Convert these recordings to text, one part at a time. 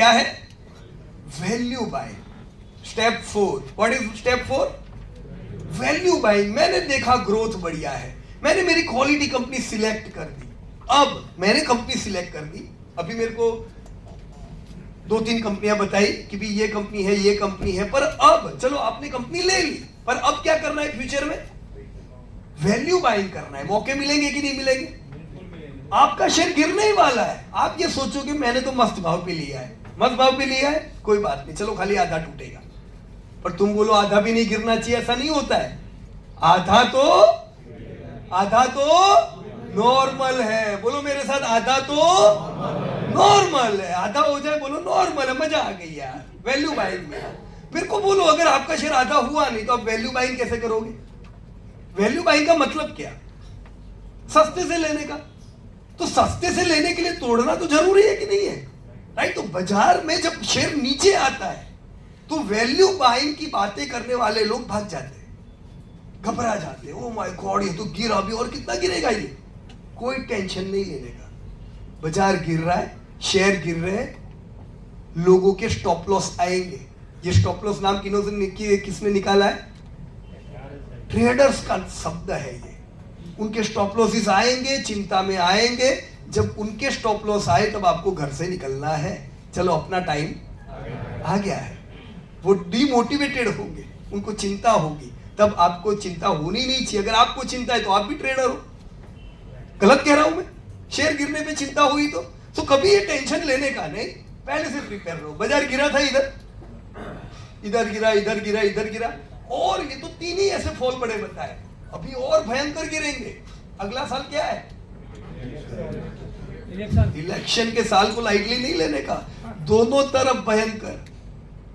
क्या है? Value buying. Step 4, what is step 4? Value buying. मैंने देखा ग्रोथ बढ़िया है, मैंने मेरी क्वालिटी कंपनी सिलेक्ट कर दी। अब मैंने कंपनी सिलेक्ट कर दी, अभी मेरे को 2-3 कंपनियां बताई कि भी ये कंपनी है, ये कंपनी है, पर अब चलो आपने कंपनी ले ली, पर अब क्या करना है फ्यूचर में? वैल्यू बाइंग करना है। मौके मिलेंगे कि नहीं मिलेंगे? आपका शेयर गिरने ही वाला है, आप ये सोचोगे मैंने तो मस्त भाव पे लिया है, मस्त भाव पे लिया है, कोई बात नहीं, चलो खाली आधा टूटेगा, पर तुम बोलो आधा भी नहीं गिरना चाहिए, ऐसा नहीं होता है। आधा तो नॉर्मल है, बोलो मेरे साथ, आधा तो नॉर्मल है। आधा हो जाए बोलो नॉर्मल है, मजा आ गई यार वैल्यू बाइंग में। मेरे को बोलो अगर आपका शेयर आधा हुआ नहीं तो आप वैल्यू बाइंग कैसे करोगे? वैल्यू बाइंग का मतलब क्या? सस्ते से लेने का। तो सस्ते से लेने के लिए तोड़ना तो जरूरी है कि नहीं है? राइट। तो बाजार में जब शेयर नीचे आता है तो वैल्यू बाइंग की बातें करने वाले लोग भाग जाते हैं, घबरा जाते हैं, ओ माय गॉड ये तो गिरा भी, और कितना गिरेगा ये? कोई टेंशन नहीं लेने का। बाजार गिर रहा है, शेयर गिर रहे हैं, लोगों के स्टॉप लॉस आएंगे। ये स्टॉप लॉस नाम किसने निकाला है? ट्रेडर्स का शब्द है ये। उनके स्टॉप लॉसेस आएंगे, चिंता में आएंगे। जब उनके स्टॉप लॉस आए तब आपको घर से निकलना है, चलो अपना टाइम आ गया है। वो डिमोटिवेटेड होंगे, उनको चिंता होगी, तब आपको चिंता होनी नहीं चाहिए। अगर आपको चिंता है तो आप भी ट्रेडर हो। गलत कह रहा हूं मैं? शेयर गिरने पे चिंता हुई तो कभी ये टेंशन लेने का नहीं, पहले से प्रिपेयर रहो। बाजार गिरा था, इधर गिरा, इधर गिरा, इधर गिरा, और ये तो 3 ही ऐसे फॉल बड़े बताए, अभी और भयंकर गिरेंगे। अगला साल क्या है? इलेक्शन के साल को लाइटली नहीं लेने का, दोनों तरफ भयंकर।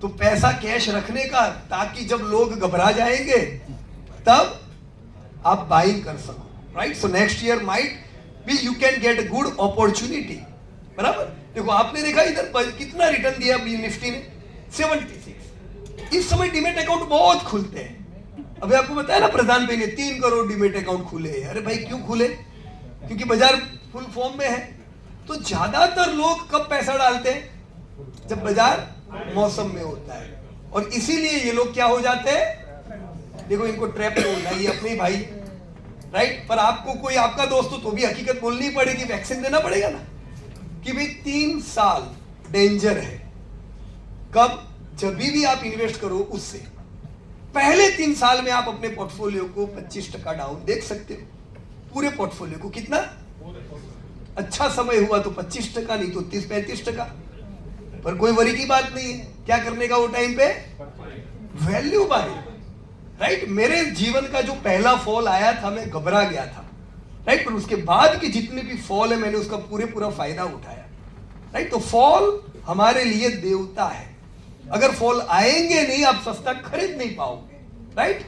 तो पैसा कैश रखने का, ताकि जब लोग घबरा जाएंगे तब आप बाइंग कर सको। Right. So next year might be you can get good opportunity. बराबर। देखो आपने देखा इधर कितना रिटर्न दिया अभी निफ्टी ने? 76। इस समय डीमेट अकाउंट बहुत खुलते हैं। अभी आपको बताया ना प्रधान भाई ने 3 करोड़ डीमेट अकाउंट खुले। अरे भाई क्यों खुले? क्योंकि बाजार फुल फॉर्म में है। तो ज्यादातर लोग कब पैसा डालते हैं? जब बाजार मौसम में होता है, और इसीलिए ये लोग क्या हो जाते हैं? देखो इनको ट्रैप बोलना, ये अपने भाई। राइट। पर आपको कोई आपका दोस्त हो तो भी हकीकत बोलनी पड़ेगी, वैक्सीन देना पड़ेगा ना, कि भाई 3 साल डेंजर है। कब? जब भी आप इन्वेस्ट करो उससे पहले 3 साल में आप अपने पोर्टफोलियो को 25% डाउन देख सकते हो। पूरे पोर्टफोलियो को कितना? अच्छा समय हुआ तो 25%, नहीं तो 30-35%। पर कोई वरी की बात नहीं है। क्या करने का वो टाइम पे? Value by. राइट। मेरे जीवन का जो पहला फॉल आया था मैं घबरा गया था। राइट। पर उसके बाद के जितने भी फॉल है मैंने उसका पूरा फायदा उठाया। राइट। तो फॉल हमारे लिए देवता है। अगर फॉल आएंगे नहीं आप सस्ता खरीद नहीं पाओगे। राइट।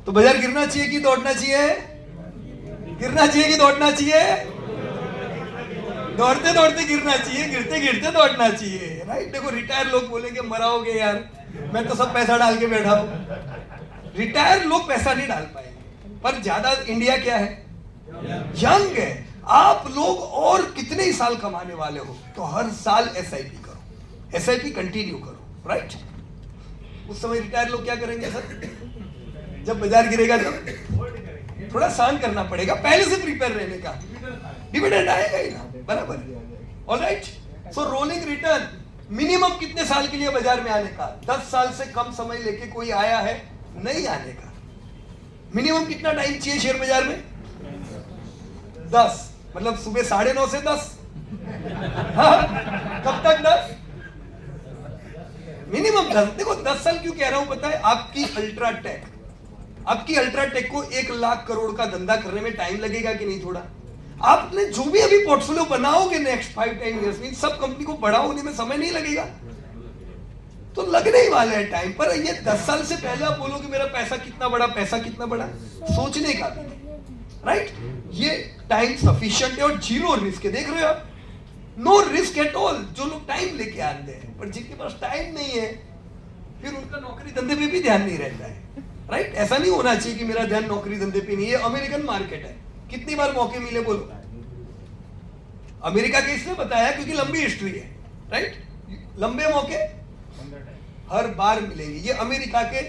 तो बाजार गिरना चाहिए कि दौड़ना चाहिए? गिरना चाहिए कि दौड़ना चाहिए? दौड़ते दौड़ते गिरना चाहिए, गिरते गिरते दौड़ना चाहिए। राइट। देखो रिटायर लोग बोलेंगे मराओगे यार, मैं तो सब पैसा डाल के बैठा हूं। रिटायर लोग पैसा नहीं डाल पाएंगे, पर ज्यादा इंडिया क्या है? यंग है। आप लोग और कितने ही साल कमाने वाले हो, तो हर साल एसआईपी करो, एसआईपी कंटिन्यू करो। राइट। उस समय रिटायर लोग क्या करेंगे सर? जब बाजार गिरेगा तब थोड़ा सहन करना पड़ेगा, पहले से प्रिपेयर रहने का। डिविडेंड आएगा ही ना। बराबर। ऑलराइट। सो रोलिंग रिटर्न मिनिमम कितने साल के लिए बाजार में आने का? 10 साल से कम समय लेके कोई आया है नहीं आने का। मिनिमम कितना टाइम चाहिए शेयर बाजार में? 10, मतलब सुबह 9:30 से 10। हाँ? कब तक 10? मिनिमम 10। देखो 10 साल क्यों कह रहा हूं पता है? आपकी अल्ट्राटेक को 1 लाख करोड़ का धंधा करने में टाइम लगेगा कि नहीं? थोड़ा। आपने जो भी अभी पोर्टफोलियो बनाओगे नेक्स्ट 5-10 ईयर्स में, सब कंपनी को बड़ा होने में समय नहीं लगेगा? तो लगने ही वाले है टाइम। पर ये 10 साल से पहले आप बोलोगे मेरा पैसा कितना बड़ा, पैसा कितना बड़ा, सोचने का भी नहीं। राइट। ये टाइम सफिशिएंट है और 0 रिस्क है। देख रहे हो आप? No risk at all. जो लोग टाइम लेके आते हैं, पर जिनके पास टाइम नहीं है फिर उनका नौकरी धंधे पे भी ध्यान नहीं रहता है। राइट। ऐसा नहीं होना चाहिए कि मेरा ध्यान नौकरी धंधे पे नहीं है। अमेरिकन मार्केट है, कितनी बार मौके मिले बोलो? अमेरिका के इसने बताया क्योंकि लंबी हिस्ट्री है। राइट। लंबे मौके हर बार मिलेंगे। ये अमेरिका के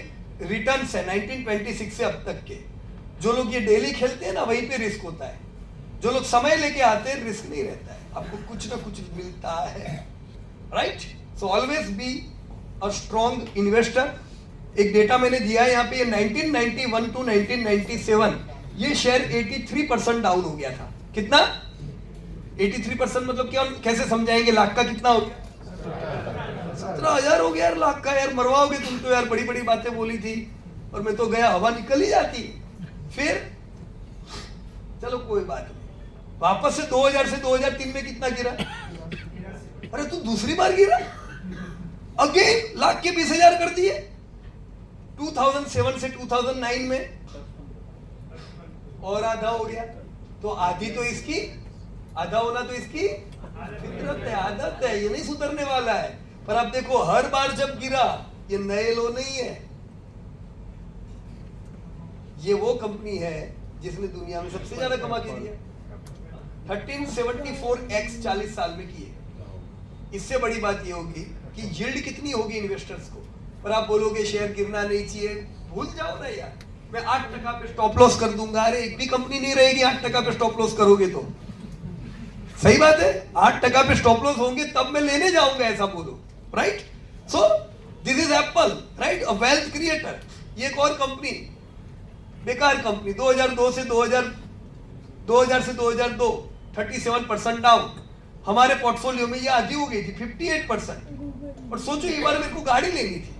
रिटर्न्स है 1926 से अब तक के। जो लोग ये डेली खेलते हैं ना, वहीं पे रिस्क होता है। जो लोग समय लेके आते हैं, रिस्क नहीं रहता है, आपको कुछ ना कुछ मिलता है, right. So always be a strong investor. एक डेटा मैंने दिया है यहाँ पे, 1991 टू 1997 ये शेयर 83% डाउन हो गया था। कितना? 83% मतलब क्या, कैसे समझाएंगे? लाख का कितना हो गया? 17,000 हो गया यार, लाख का। यार मरवाओगे तुम तो यार, बड़ी बड़ी बातें बोली थी और मैं तो गया, हवा निकल ही जाती। फिर चलो कोई बात नहीं, वापस से 2000 से 2003 में कितना गिरा? अरे तू दूसरी बार गिरा, अगेन लाख के 20,000 कर दिए। 2007 से 2009 में और आधा हो गया। तो आधी तो इसकी, आधा होना तो इसकी फितरत है, आदत है, ये नहीं सुधरने वाला है। पर आप देखो हर बार जब गिरा, ये नए लो नहीं है, ये वो कंपनी है जिसने दुनिया में सबसे ज्यादा कमा के दिया। 1374x 40 साल में किए। इससे बड़ी बात ये होगी कि यील्ड कितनी होगी इन्वेस्टर्स को। पर आप बोलोगे शेयर गिरना नहीं चाहिए, भूल जाओ ना यार, मैं 8% पे स्टॉप लॉस कर दूंगा। अरे एक भी कंपनी नहीं रहेगी 8% पे स्टॉप लॉस करोगे तो। सही बात है, 8% पे स्टॉप लॉस होंगे तब मैं लेने जाऊंगा, ऐसा बोलो, right. So this is Apple, right, a wealth creator. ये एक और कंपनी, बेकार कंपनी, 2002 से 2002 37% डाउन। हमारे पोर्टफोलियो में ये आधी हो गई थी 58%। और सोचो ये बार मेरे को गाड़ी लेनी थी,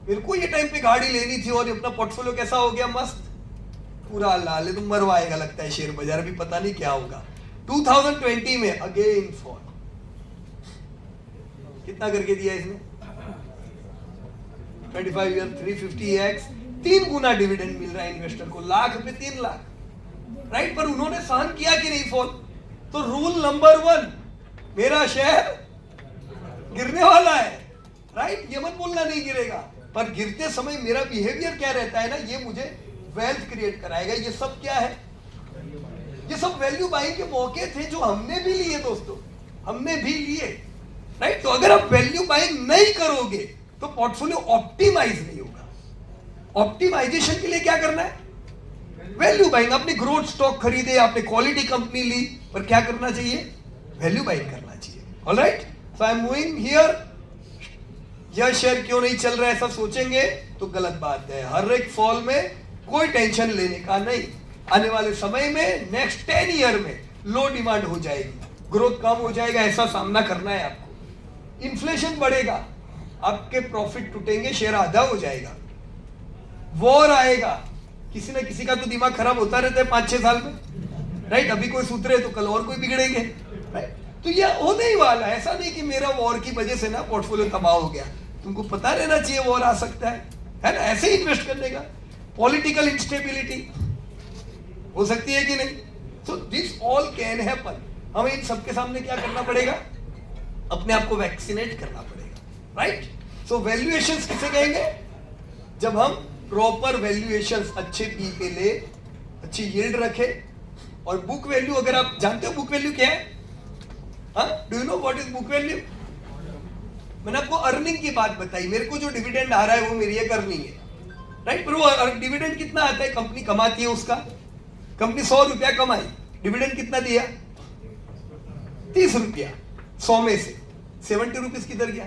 मेरे को ये टाइम पे गाड़ी लेनी थी और अपना पोर्टफोलियो कैसा हो गया, मस्त पूरा लाल है। तो मरवाएगा लगता है शेयर बाजार, अभी पता नहीं क्या होगा। 2020 में अगेन फॉल, कितना करके दिया इसने? 25 ईयर 350x, 3 गुना डिविडेंड मिल रहा है इन्वेस्टर को, लाख पे 3 लाख, राइट। पर उन्होंने सहन किया कि नहीं फॉल? तो रूल नंबर 1, मेरा शेयर गिरने वाला है, राइट। ये मत बोलना नहीं गिरेगा, पर गिरते समय मेरा बिहेवियर क्या रहता है ना, ये मुझे वेल्थ क्रिएट कराएगा। ये सब क्या है? ये सब वैल्यू बाइंग के मौके थे जो हमने भी लिए दोस्तों, हमने भी लिए, राइट। तो अगर आप वैल्यू बाइंग नहीं करोगे तो पोर्टफोलियो ऑप्टिमाइज नहीं होगा। ऑप्टिमाइजेशन के लिए क्या करना है? Value buying. आपने ग्रोथ स्टॉक खरीदे, आपने क्वालिटी कंपनी ली, पर क्या करना चाहिए? वैल्यू बाइंग करना चाहिए। Alright, so I am moving here. यह शेयर क्यों नहीं चल रहा है ऐसा सोचेंगे तो गलत बात है। हर एक फॉल में कोई टेंशन लेने का नहीं। आने वाले समय में नेक्स्ट 10 ईयर में लो डिमांड हो जाएगी, ग्रोथ कम हो जाएगा, ऐसा सामना करना है आपको। इन्फ्लेशन बढ़ेगा, आपके प्रॉफिट टूटेंगे, शेयर आधा हो जाएगा। वॉर आएगा, किसी ना किसी का तो दिमाग खराब होता रहता है 5-6 साल में, राइट। अभी कोई सुधरे तो कल और कोई बिगड़ेंगे, राइट। तो यह होने ही वाला है। ऐसा नहीं कि मेरा वॉर की वजह से ना पोर्टफोलियो तबाह हो गया। तुमको पता रहना चाहिए वॉर आ सकता है ना, ऐसे ही इन्वेस्ट करने का। पॉलिटिकल इंस्टेबिलिटी हो सकती है कि नहीं। So this all can happen. हमें इन सबके सामने क्या करना पड़ेगा? अपने आप को वैक्सीनेट करना पड़ेगा, राइट। सो वैल्यूएशंस किसे कहेंगे? जब हम प्रॉपर वैल्यूएशंस अच्छे पी पे ले, अच्छी यील्ड रखे। और बुक वैल्यू, अगर आप जानते हो बुक वैल्यू क्या है? हाँ, do you know what is book value? मैंने आपको अर्निंग की बात बताई। मेरे को जो डिविडेंड आ रहा है वो मेरी एक अर्निंग है, राइट। पर वो डिविडेंड कितना आता है? कंपनी कमाती है उसका। कंपनी 100 रुपया कमाई, डिविडेंड कितना दिया? 30 रुपया। 100 में से 70 रुपीज किधर गया?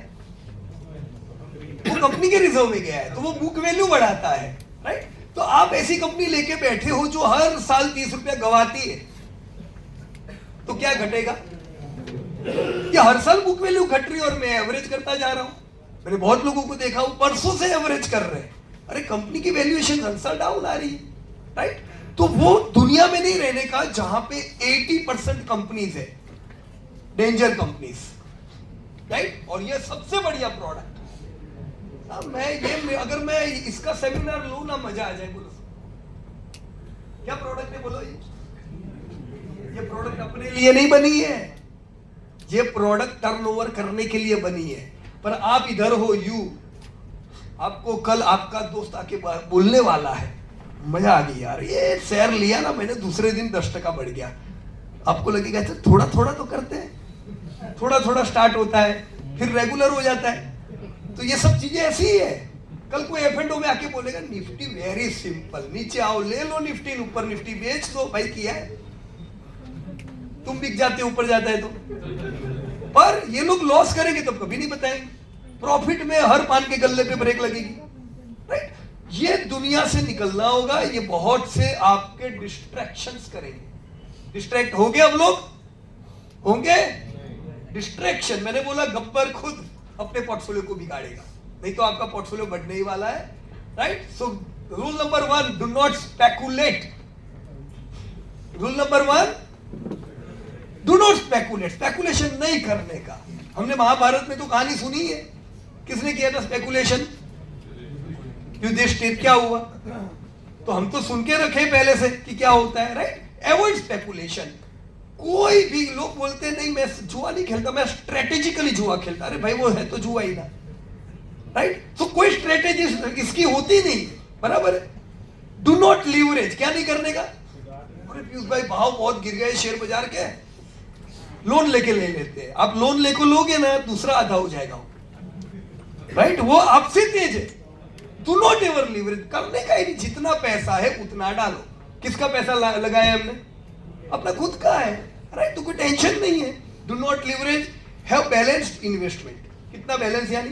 वो कंपनी के रिजर्व में गया है। तो वो बुक वैल्यू बढ़ाता है, राइट। तो आप ऐसी कंपनी लेके बैठे हो जो हर साल 30 रुपया गवाती है, तो क्या घटेगा? कि हर साल बुक वैल्यू घट रही है और मैं एवरेज करता जा रहा हूं। मैंने बहुत लोगों को देखा हूं परसों से एवरेज कर रहे हैं। अरे कंपनी की वैल्यूएशन हर साल डाउन आ रही है, राइट। तो वो दुनिया में नहीं रहने का जहां पे 80% कंपनीज है डेंजर कंपनीज, राइट। और ये सबसे बढ़िया प्रोडक्ट। अगर मैं इसका सेमिनार लूं ना, मजा आ जाए। बोलो क्या प्रोडक्ट है? बोलो। ये प्रोडक्ट अपने लिए नहीं बनी है, ये प्रोडक्ट टर्नओवर करने के लिए बनी है। पर आप इधर हो, आपको कल आपका दोस्त आके बोलने वाला है, मजा आ गई यार, ये शेयर लिया ना मैंने, दूसरे दिन 10% बढ़ गया। आपको लगेगा थोड़ा थोड़ा तो करते हैं, थोड़ा थोड़ा स्टार्ट होता है, फिर रेगुलर हो जाता है। तो ये सब चीजें ऐसी ही है। कल कोई F&O में आके बोलेगा निफ्टी वेरी सिंपल, नीचे आओ ले लो निफ्टी, ऊपर निफ्टी बेच दो, भाई किया है, तुम बिक जाते हो ऊपर जाता है तो। पर ये लोग लॉस करेंगे तो कभी नहीं बताएंगे, प्रॉफिट में हर पान के गल्ले पे ब्रेक लगेगी, राइट। ये दुनिया से निकलना होगा। ये बहुत से आपके डिस्ट्रैक्शंस करेंगे। डिस्ट्रैक्ट हो गए अब लोग, होंगे डिस्ट्रैक्शन। मैंने बोला गब्बर खुद अपने पोर्टफोलियो को बिगाड़ेगा, नहीं तो आपका पोर्टफोलियो बढ़ने ही वाला है, right. So rule number 1, do not speculate. Rule number 1, do not speculate. Speculation नहीं करने का। हमने महाभारत में तो कहानी सुनी है, किसने किया था स्पेकुलेशन? युधिष्ठिर। क्या हुआ? तो हम तो सुन के रखे पहले से कि क्या होता है, राइट। Avoid speculation. कोई भी लोग बोलते हैं नहीं मैं जुआ नहीं खेलता, मैं स्ट्रेटेजिकली जुआ खेलता। अरे भाई वो है तो जुआ ही ना, राइट। तो कोई स्ट्रेटेजी इसकी होती नहीं, बराबर है। Do not leverage. क्या नहीं करने का? अरे पीयूष भाई भाव बहुत गिर गए शेयर बाजार के, लोन लेके ले लेते हैं। आप लोन लेके लोगे ना, दूसरा आधा हो जाएगा, राइट। वो आपसे तेज है। Do not ever leverage. करने का ही, जितना पैसा है उतना डालो। किसका पैसा लगाया हमने? अपना खुद का है, राइट। तो कोई टेंशन नहीं है। Do not leverage, have balanced investment. कितना बैलेंस? यानी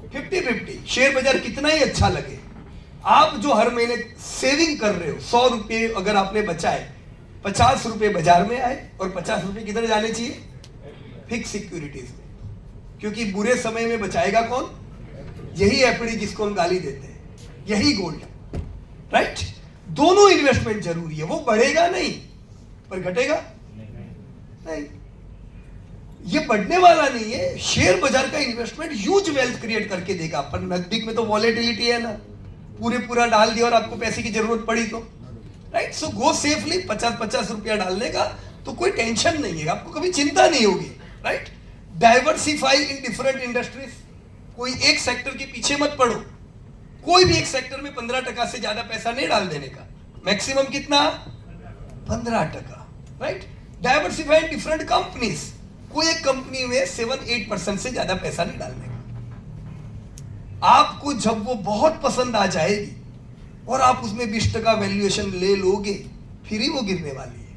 50-50। शेयर बाजार कितना ही अच्छा लगे, आप जो हर महीने सेविंग कर रहे हो, 100 रुपए अगर आपने बचाए, 50 रुपए बाजार में आए और 50 रुपए किधर जाने चाहिए? फिक्स सिक्योरिटीज में। क्योंकि बुरे समय में बचाएगा कौन? यही एफडी जिसको हम गाली देते हैं, यही गोल्ड, राइट। दोनों इन्वेस्टमेंट जरूरी है। वो बढ़ेगा नहीं पर घटेगा नहीं, ये बढ़ने वाला नहीं है। शेयर बाजार का इन्वेस्टमेंट ह्यूज वेल्थ क्रिएट करके देगा, पर नकदी में तो वॉलेटिलिटी है ना, पूरा डाल दिया और आपको पैसे की जरूरत पड़ी तो, राइट। सो गो सेफली। 50-50 रुपया डालने का तो कोई टेंशन नहीं है, आपको कभी चिंता नहीं होगी, right. Diversify in different industries. कोई एक सेक्टर के पीछे मत पड़ो। कोई भी एक सेक्टर में 15% से ज्यादा पैसा नहीं डाल देने का। मैक्सिमम कितना? 15%, right. Diversify in different companies. कोई एक कंपनी में 7-8% से ज्यादा पैसा नहीं डालने का। आपको जब वो बहुत पसंद आ जाएगी और आप उसमें 20% वैल्यूएशन ले लोगे, फिर ही वो गिरने वाली है,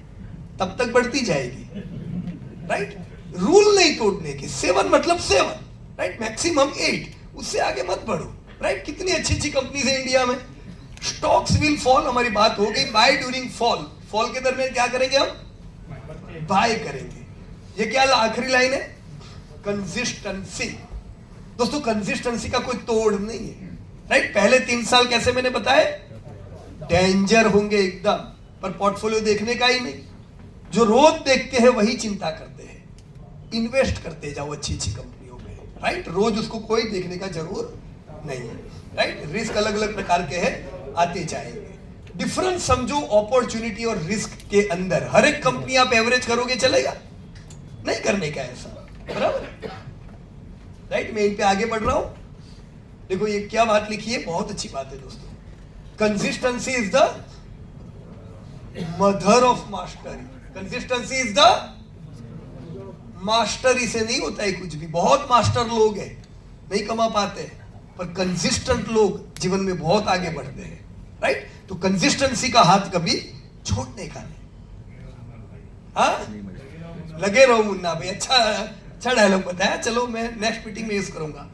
तब तक बढ़ती जाएगी, राइट। रूल नहीं तोड़ने के। 7 मतलब 7, राइट। मैक्सिमम 8, उससे आगे मत बढ़ो, राइट। कितनी अच्छी अच्छी कंपनीज है इंडिया में। स्टॉक्स विल फॉल, हमारी बात हो गई। By during fall. फॉल के दरमियान क्या करेंगे हम? बाय करेंगे। ये क्या आखिरी लाइन है? कंसिस्टेंसी। दोस्तों कंसिस्टेंसी का कोई तोड़ नहीं है, राइट। पहले 3 साल कैसे मैंने बताया, डेंजर होंगे एकदम, पर पोर्टफोलियो देखने का ही नहीं। जो रोज देखते हैं वही चिंता करते हैं। इन्वेस्ट करते जाओ अच्छी अच्छी कंपनियों में, राइट। रोज उसको कोई देखने का जरूर नहीं है, राइट। रिस्क अलग अलग प्रकार के हैं, आते जाएंगे। डिफरेंस समझो अपॉर्चुनिटी और रिस्क के अंदर। हर एक कंपनी आप एवरेज करोगे चलेगा? नहीं करने का ऐसा, बराबर, राइट। मैं इन पे आगे बढ़ रहा हूं। देखो ये क्या बात लिखी है, बहुत अच्छी बात है दोस्तों। Consistency is the mother of mastery. Consistency is the mastery से नहीं होता है कुछ भी। बहुत मास्टर लोग हैं, नहीं कमा पाते, पर कंसिस्टेंट लोग जीवन में बहुत आगे बढ़ते हैं, राइट। तो कंसिस्टेंसी का हाथ कभी छोड़ने का नहीं। हाँ, लगे रहो मुन्ना भाई। अच्छा डायलॉग बताया, चलो मैं नेक्स्ट मीटिंग में यूज करूंगा।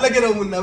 लगे रहो मुन्ना।